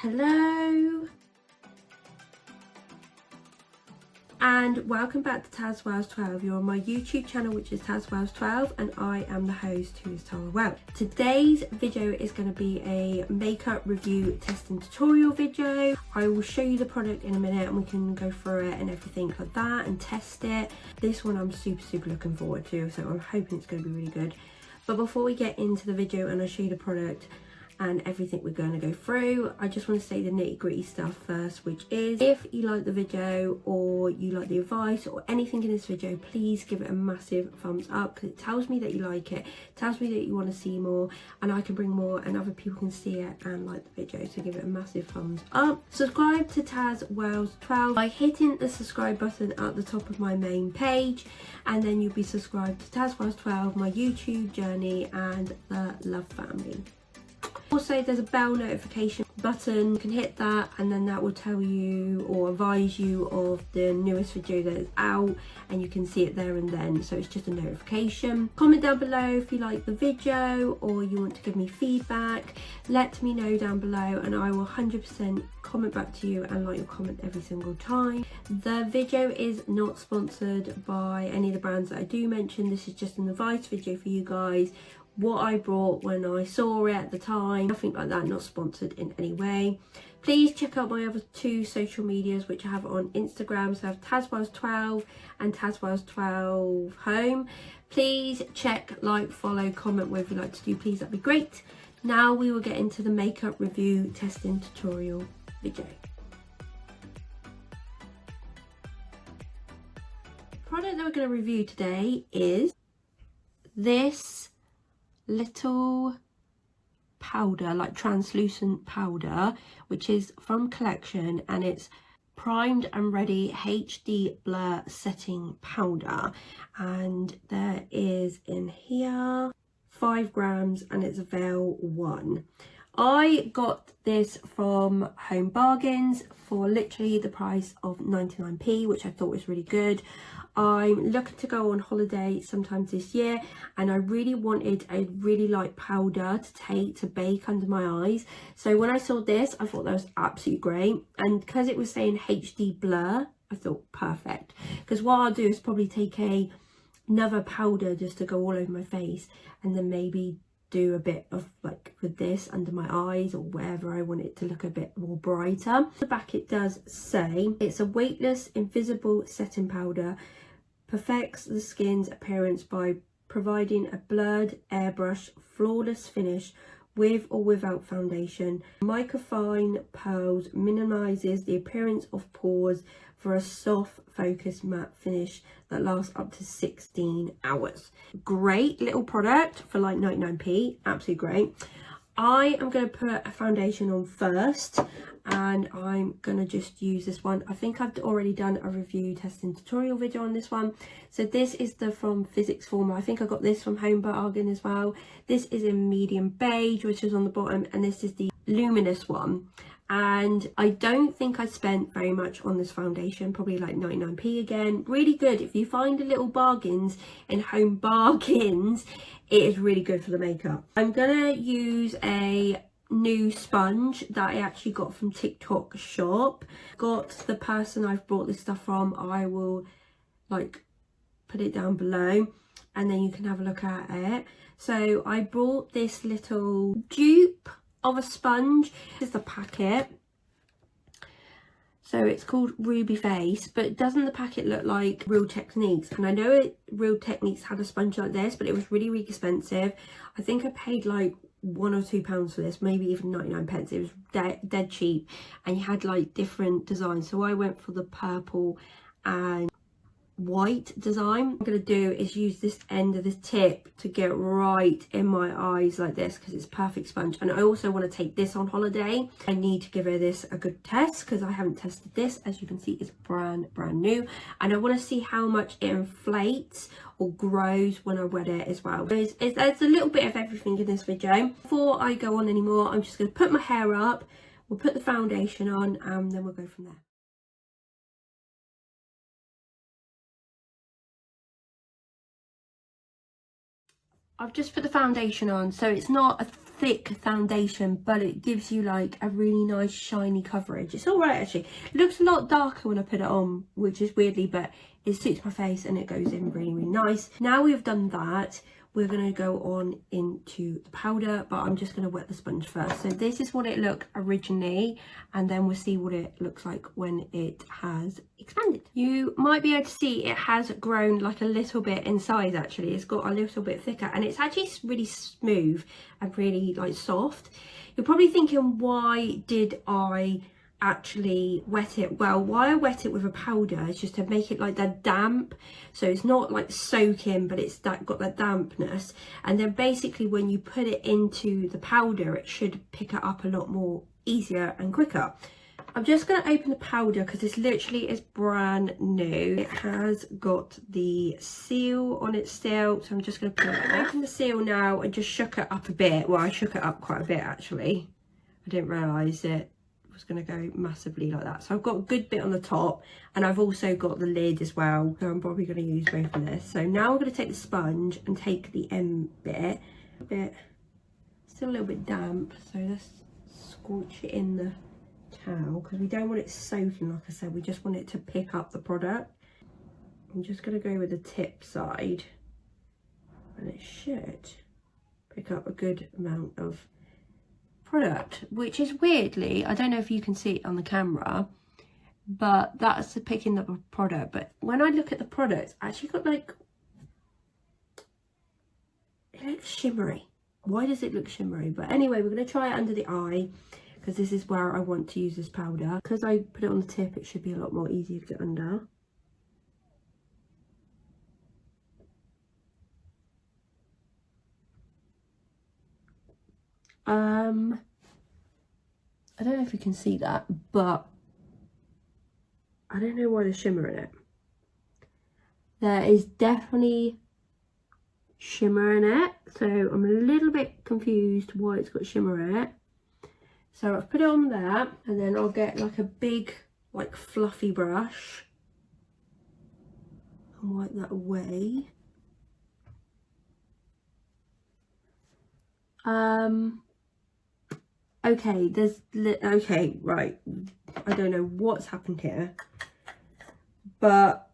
Hello and welcome back to tazwells12. You're on my YouTube channel, which is tazwells12, and I am the host, who is Tara Well. Today's video is going to be a makeup review testing tutorial video. I will show you the product in a minute and we can go through it and everything like that and test it. This one I'm super looking forward to, so I'm hoping it's going to be really good. But before we get into the video and I show you the product and everything we're going to go through, I just want to say the nitty-gritty stuff first, which is if you like the video or you like the advice or anything in this video, please give it a massive thumbs up, because it tells me that you like it, tells me that you want to see more, and I can bring more and other people can see it and like the video. So give it a massive thumbs up. Subscribe to tazwells12 by hitting the subscribe button at the top of my main page, and then you'll be subscribed to tazwells12, my YouTube journey and the love family. Also, there's a bell notification button. You can hit that and then that will tell you or advise you of the newest video that is out, and you can see it there and then, so it's just a notification. Comment down below if you like the video or you want to give me feedback. Let me know down below and I will 100% comment back to you and like your comment every single time. The video is not sponsored by any of the brands that I do mention. This is just an advice video for you guys, what I brought when I saw it at the time, nothing like that, not sponsored in any way. Please check out my other two social medias, which I have on Instagram, so I have tazwells12 and tazwells12 home. Please check, like, follow, comment whatever you'd like to do, please, that'd be great. Now we will get into the makeup review testing tutorial video. The product that we're going to review today is this little powder, like translucent powder, which is from Collection, and it's Primed and Ready HD Blur Setting Powder, and there is in here 5 grams and it's Veil 1. I got this from Home Bargains for literally the price of 99p, which I thought was really good. I'm looking to go on holiday sometime this year, and I really wanted a really light powder to take to bake under my eyes. So when I saw this, I thought that was absolutely great, and because it was saying HD blur, I thought perfect. Because what I'll do is probably take another powder just to go all over my face, and then maybe do a bit of like with this under my eyes or wherever I want it to look a bit more brighter. The back it does say it's a weightless invisible setting powder, perfects the skin's appearance by providing a blurred airbrush flawless finish with or without foundation. Microfine pearls minimizes the appearance of pores for a soft focused matte finish that lasts up to 16 hours. Great little product for like 99p, absolutely great. I am going to put a foundation on first, and I'm going to just use this one. I think I've already done a review testing tutorial video on this one. So this is the from Physics Formula. I think I got this from Home Bargains as well. This is in medium beige, which is on the bottom, and this is the luminous one. And I don't think I spent very much on this foundation, probably like 99p again. Really good. If you find a little bargains in Home Bargains, it is really good for the makeup. I'm gonna use a new sponge that I actually got from TikTok shop. Got the person I've bought this stuff from, I will like put it down below and then you can have a look at it. So I bought this little dupe of a sponge. This is the packet. So it's called Ruby Face, but doesn't the packet look like Real Techniques? And I know Real Techniques had a sponge like this, but it was really expensive. I think I paid like £1 or £2 for this, maybe even 99 pence. It was dead cheap, and you had like different designs. So I went for the purple and white design. What I'm going to do is use this end of this tip to get right in my eyes like this, because it's perfect sponge. And I also want to take this on holiday. I need to give this a good test because I haven't tested this. As you can see, it's brand new, and I want to see how much it inflates or grows when I wet it as well. There's a little bit of everything in this video. Before I go on anymore, I'm just going to put my hair up, we'll put the foundation on, and then we'll go from there. I've just put the foundation on, so it's not a thick foundation, but it gives you like a really nice shiny coverage. It's all right actually. It looks a lot darker when I put it on, which is weirdly, but it suits my face and it goes in really, really nice. Now we've done that, we're going to go on into the powder, but I'm just going to wet the sponge first. So this is what it looked originally, and then we'll see what it looks like when it has expanded. You might be able to see it has grown like a little bit in size actually. It's got a little bit thicker and it's actually really smooth and really like soft. You're probably thinking, why did I actually wet it? Well, why I wet it with a powder is just to make it like that damp, so it's not like soaking, but it's got that dampness, and then basically when you put it into the powder it should pick it up a lot more easier and quicker. I'm just going to open the powder because this literally is brand new. It has got the seal on it still, so I'm just going to put it open the seal now and just shook it up a bit. Well, I shook it up quite a bit actually. I didn't realise it was going to go massively like that. So I've got a good bit on the top, and I've also got the lid as well, so I'm probably going to use both of this. So now I'm going to take the sponge and take the end bit, still a little bit damp, so let's scorch it in the towel because we don't want it soaking, like I said, we just want it to pick up the product. I'm just going to go with the tip side and it should pick up a good amount of product, which is weirdly, I don't know if you can see it on the camera, but that's the picking up a product. But when I look at the product, I actually got like, it looks shimmery. Why does it look shimmery? But anyway, we're going to try it under the eye because this is where I want to use this powder. Because I put it on the tip, it should be a lot more easier to get under. I don't know if you can see that, but I don't know why there's shimmer in it. There is definitely shimmer in it, so I'm a little bit confused why it's got shimmer in it. So I've put it on there, and then I'll get like a big, like fluffy brush and wipe that away. Okay, okay, right, I don't know what's happened here, but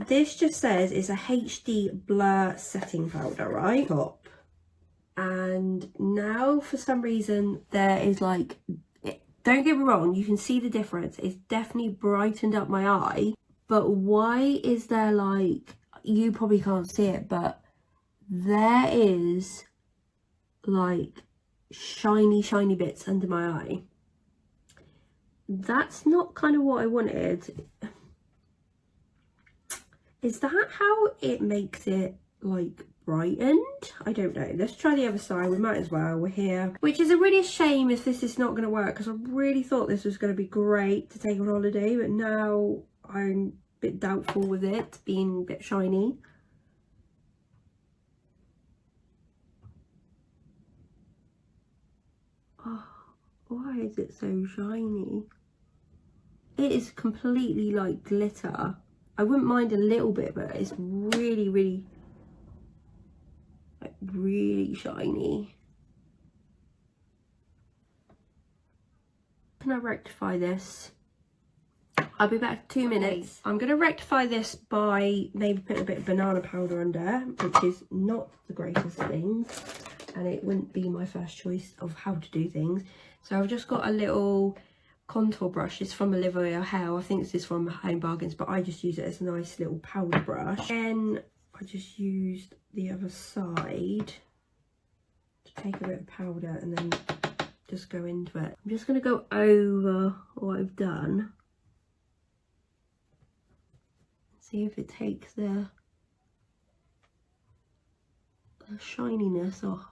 this just says it's a HD blur setting powder, right? Top. And now for some reason there is like, don't get me wrong, you can see the difference, it's definitely brightened up my eye, but why is there like, you probably can't see it, but there is like shiny bits under my eye. That's not kind of what I wanted. Is that how it makes it like brightened? I don't know. Let's try the other side. We might as well. We're here, which is a really shame if this is not going to work, because I really thought this was going to be great to take on holiday, but now I'm a bit doubtful with it being a bit shiny. Oh, why is it so shiny? It is completely like glitter. I wouldn't mind a little bit, but it's really like really shiny. Can I rectify this? I'll be back in 2 minutes. I'm going to rectify this by maybe putting a bit of banana powder under, which is not the greatest thing, and it wouldn't be my first choice of how to do things. So I've just got a little contour brush. It's from Olivia Hale. I think this is from Home Bargains, but I just use it as a nice little powder brush. Then I just used the other side to take a bit of powder and then just go into it. I'm just going to go over what I've done. See if it takes the shininess off.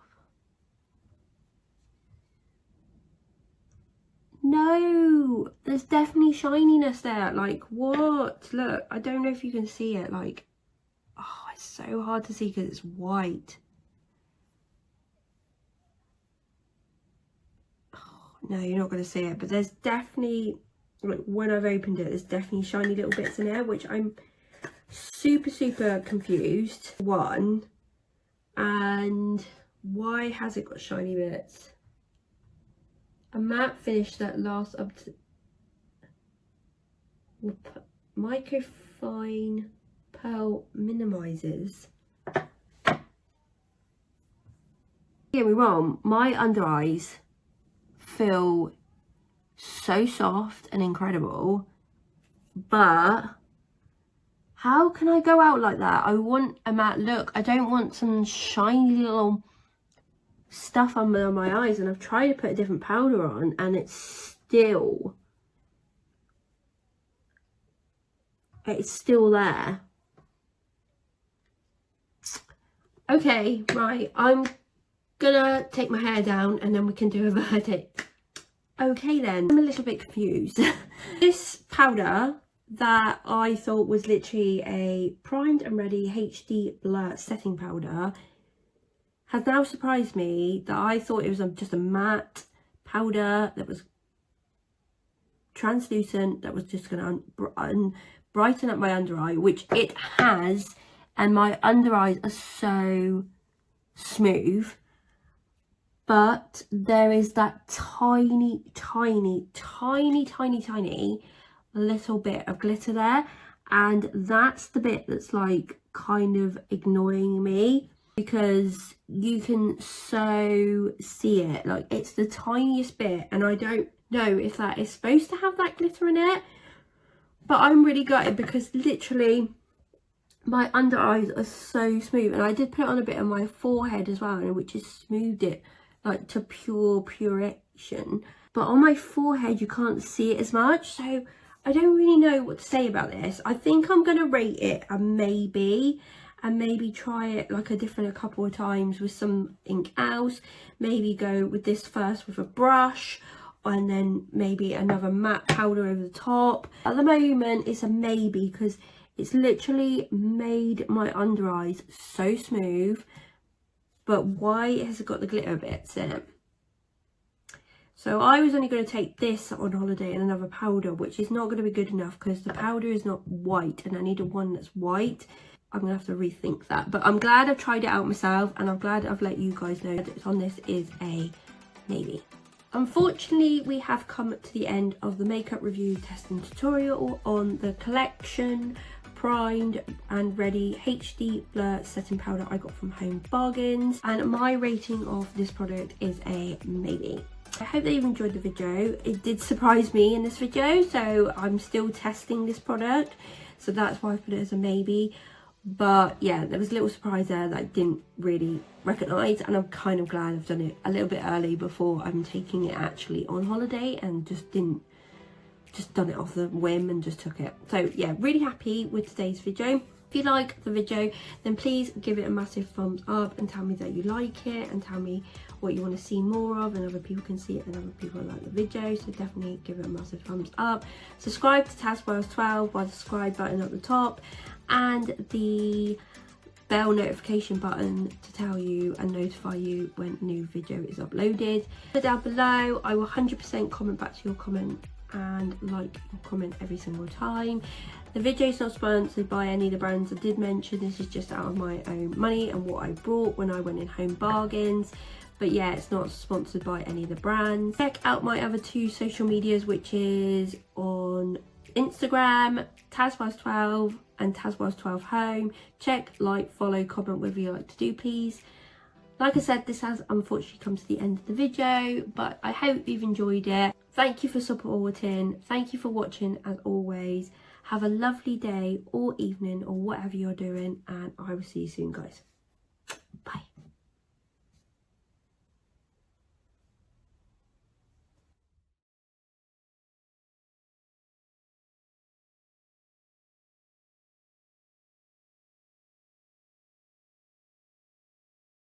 No, there's definitely shininess there. Like, what? Look, I don't know if you can see it. Like, oh, it's so hard to see because it's white. Oh, no, you're not going to see it, but there's definitely, like, when I've opened it, there's definitely shiny little bits in there, which I'm super confused. One, and Why has it got shiny bits? A matte finish that lasts up to microfine pearl minimizes. Don't get me wrong, my under eyes feel so soft and incredible, but how can I go out like that? I want a matte look. I don't want some shiny little stuff under my eyes, and I've tried to put a different powder on and it's still there. Okay, right, I'm gonna take my hair down and then we can do a verdict. Okay then, I'm a little bit confused. This powder that I thought was literally a primed and ready HD blur setting powder has now surprised me that I thought it was just a matte powder that was translucent, that was just going to brighten up my under eye, which it has, and my under eyes are so smooth. But there is that tiny little bit of glitter there, and that's the bit that's like kind of annoying me, because you can so see it, like it's the tiniest bit, and I don't know if that is supposed to have that glitter in it. But I'm really gutted because literally my under eyes are so smooth, and I did put it on a bit on my forehead as well, which has smoothed it like to puration, but on my forehead you can't see it as much, so I don't really know what to say about this. I think I'm gonna rate it a maybe, and maybe try it like a couple of times with something else. Maybe go with this first with a brush, and then maybe another matte powder over the top. At the moment it's a maybe because it's literally made my under eyes so smooth, but why has it got the glitter bits in it? So I was only going to take this on holiday and another powder, which is not going to be good enough because the powder is not white and I need a one that's white. I'm going to have to rethink that, but I'm glad I've tried it out myself, and I'm glad I've let you guys know that it's on this is a maybe. Unfortunately, we have come to the end of the makeup review testing tutorial on the collection Primed and Ready HD Blur Setting Powder I got from Home Bargains, and my rating of this product is a maybe. I hope that you've enjoyed the video. It did surprise me in this video, so I'm still testing this product, so that's why I put it as a maybe. But yeah, there was a little surprise there that I didn't really recognise, and I'm kind of glad I've done it a little bit early before I'm taking it actually on holiday, and just done it off the whim and just took it. So yeah, really happy with today's video. If you like the video, then please give it a massive thumbs up and tell me that you like it, and tell me what you want to see more of, and other people can see it and other people like the video, so definitely give it a massive thumbs up. Subscribe to tazwells12 by the subscribe button at the top, and the bell notification button to tell you and notify you when a new video is uploaded. Down below, I will 100% comment back to your comment and like your comment every single time. The video is not sponsored by any of the brands I did mention. This is just out of my own money and what I brought when I went in Home Bargains. But yeah, it's not sponsored by any of the brands. Check out my other two social medias, which is on Instagram, tazwells12 and tazwells12 home. Check, like, follow, comment whatever you like to do, please. Like I said, this has unfortunately come to the end of the video, but I hope you've enjoyed it. Thank you for supporting. Thank you for watching as always. Have a lovely day or evening or whatever you're doing, and I will see you soon, guys.